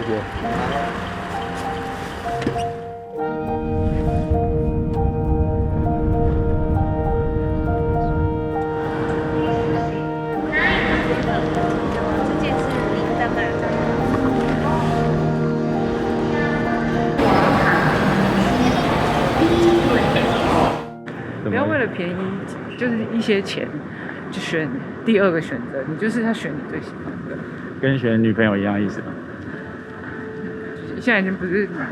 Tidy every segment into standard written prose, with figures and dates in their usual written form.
谢。这件是您的吗？不要为了便宜，就是一些钱，就选第二个选择，你就是要选你最喜欢的。跟选女朋友一样意思吗？现在已经不是那个。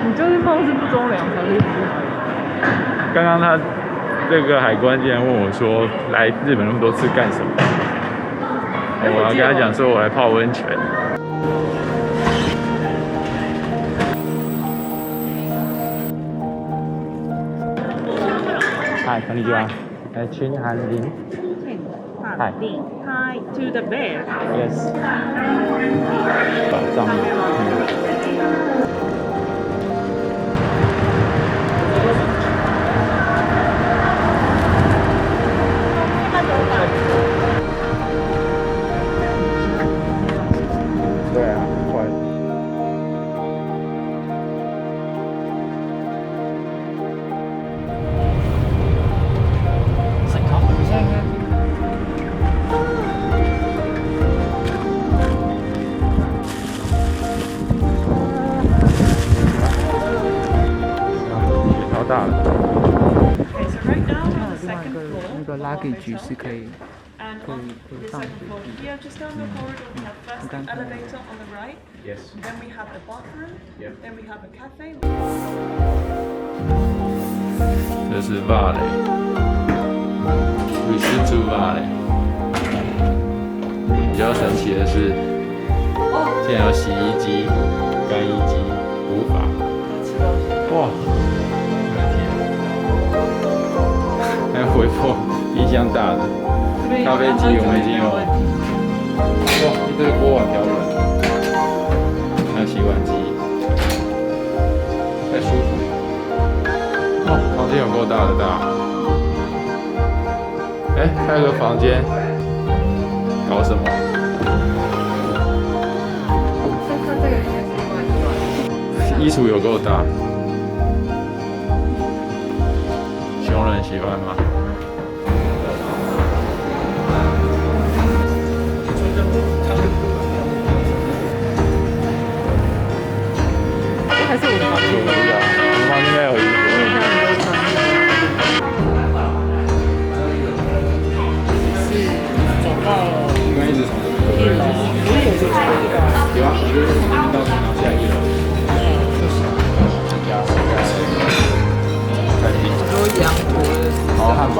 你就是貌似不忠良才会不好。刚刚他这个海关竟然问我说，来日本那么多次干什么？我要跟他讲说，我来泡温泉。嗨，こんにちは。秦寒林。Hi. Hi to the bear. Yes. 上面。对啊，快。你现在应该超大的。 Okay, so right now we're on the 另外一 second 个 floor. 那个 luggage 是可以 And Okay, on okay, the fine. second floor here, just down the corridor, we have first the Okay. elevator on the right. Yes. Then we have a bathroom. Yep. Then we have a cafe. 这是瓦雷，瑞士猪瓦雷。比较神奇的是，竟然有洗衣机、干衣机、无法。哇！还有微波冰箱大的，咖啡机我们已经有。哇，一堆锅碗瓢盆，还有洗碗机，太舒服了。哇，房间有够大的大。哎，还有个房间，搞什么？它这个应该是另外一段。衣橱有够大，穷人喜欢吗？这还是我的房间。我不知道，我们房间应该有衣服。走到应该一直从这边。一楼，我也是觉得。有啊，我就是到处拿下一楼。加太平。很多洋国的。好汉堡。